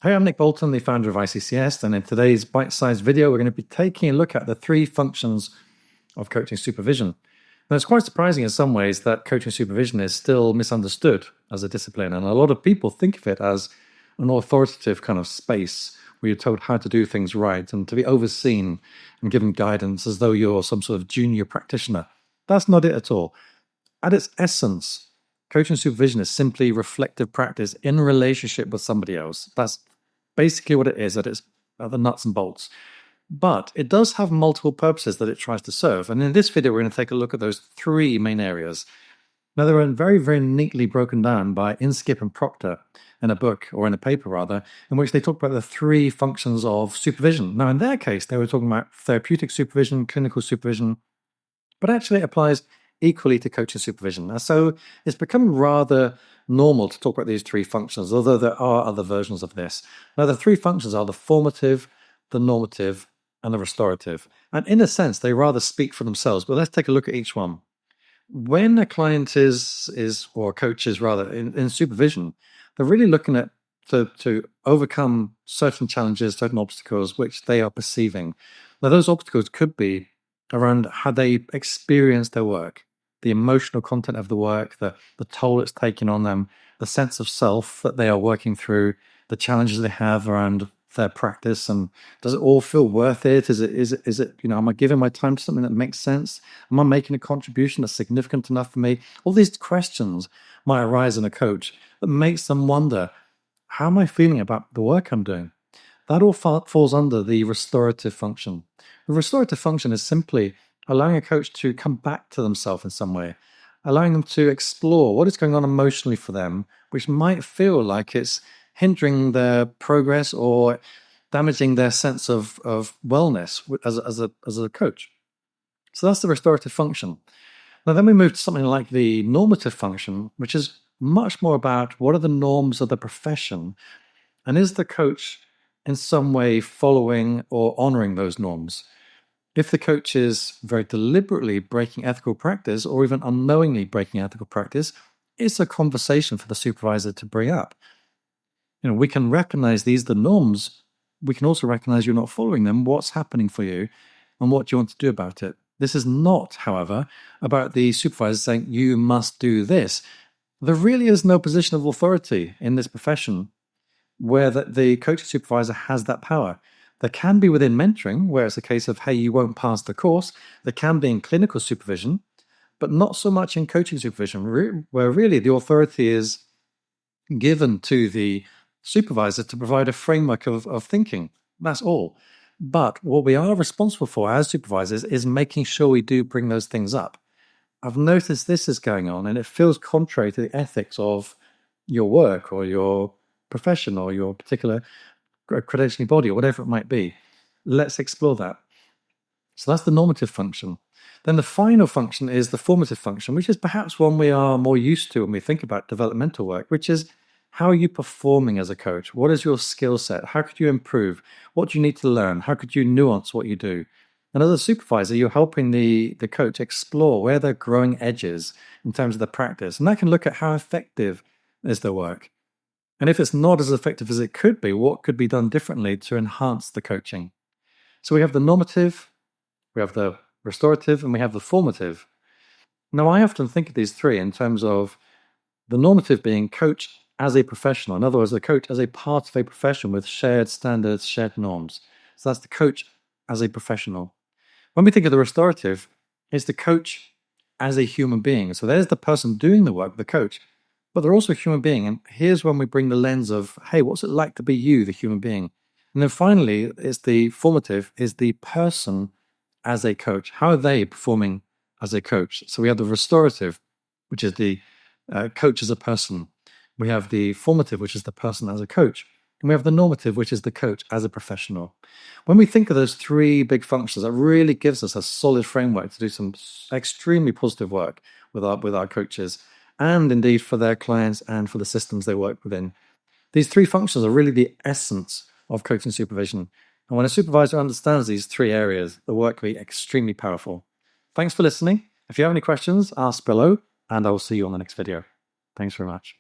Hey, I'm Nick Bolton, the founder of ICCS, and in today's bite-sized video, we're going to be taking a look at the 3 functions of coaching supervision. Now, it's quite surprising in some ways that coaching supervision is still misunderstood as a discipline, and a lot of people think of it as an authoritative kind of space where you're told how to do things right and to be overseen and given guidance as though you're some sort of junior practitioner. That's not it at all. At its essence, coaching supervision is simply reflective practice in relationship with somebody else. That's basically what it is at the nuts and bolts. But it does have multiple purposes that it tries to serve. And in this video, we're going to take a look at those 3 main areas. Now, they're very, very neatly broken down by Inskipp and Proctor in a book, or in a paper rather, in which they talk about the 3 functions of supervision. Now, in their case, they were talking about therapeutic supervision, clinical supervision, but actually it applies equally to coaching supervision. So it's become rather normal to talk about these 3 functions, although there are other versions of this. Now, the 3 functions are the formative, the normative, and the restorative. And in a sense, they rather speak for themselves, but let's take a look at each one. When a client or a coach is rather in supervision, they're really looking at to overcome certain challenges, certain obstacles which they are perceiving. Now, those obstacles could be around how they experience their work, the emotional content of the work, the toll it's taking on them, the sense of self that they are working through, the challenges they have around their practice, and does it all feel worth it? Is it, am I giving my time to something that makes sense? Am I making a contribution that's significant enough for me? All these questions might arise in a coach that makes them wonder, how am I feeling about the work I'm doing? That all falls under the restorative function. The restorative function is simply allowing a coach to come back to themselves in some way, allowing them to explore what is going on emotionally for them, which might feel like it's hindering their progress or damaging their sense of wellness as a coach. So that's the restorative function. Now, then we move to something like the normative function, which is much more about what are the norms of the profession, and is the coach in some way following or honoring those norms? If the coach is very deliberately breaking ethical practice or even unknowingly breaking ethical practice, it's a conversation for the supervisor to bring up. We can recognize these are the norms. We can also recognize you're not following them. What's happening for you and what do you want to do about it? This is not, however, about the supervisor saying, you must do this. There really is no position of authority in this profession where the coaching supervisor has that power. There can be within mentoring, where it's a case of, hey, you won't pass the course. There can be in clinical supervision, but not so much in coaching supervision, where really the authority is given to the supervisor to provide a framework of thinking. That's all. But what we are responsible for as supervisors is making sure we do bring those things up. I've noticed this is going on, and it feels contrary to the ethics of your work or your profession or your particular credentialing body or whatever it might be. Let's explore that. So that's the normative function. Then the final function is the formative function, which is perhaps one we are more used to when we think about developmental work, which is, how are you performing as a coach? What is your skill set? How could you improve? What do you need to learn? How could you nuance what you do? And as a supervisor, you're helping the coach explore where their growing edges in terms of the practice. And that can look at how effective is their work. And if it's not as effective as it could be, what could be done differently to enhance the coaching? So we have the normative, we have the restorative, and we have the formative. Now, I often think of these 3 in terms of the normative being coach as a professional. In other words, the coach as a part of a profession with shared standards, shared norms. So that's the coach as a professional. When we think of the restorative, it's the coach as a human being. So there's the person doing the work, the coach, but they're also a human being. And here's when we bring the lens of, hey, what's it like to be you, the human being? And then finally, it's the formative, is the person as a coach. How are they performing as a coach? So we have the restorative, which is the coach as a person. We have the formative, which is the person as a coach. And we have the normative, which is the coach as a professional. When we think of those 3 big functions, that really gives us a solid framework to do some extremely positive work with our coaches, and indeed for their clients and for the systems they work within. These 3 functions are really the essence of coaching supervision. And when a supervisor understands these 3 areas, the work will be extremely powerful. Thanks for listening. If you have any questions, ask below, and I will see you on the next video. Thanks very much.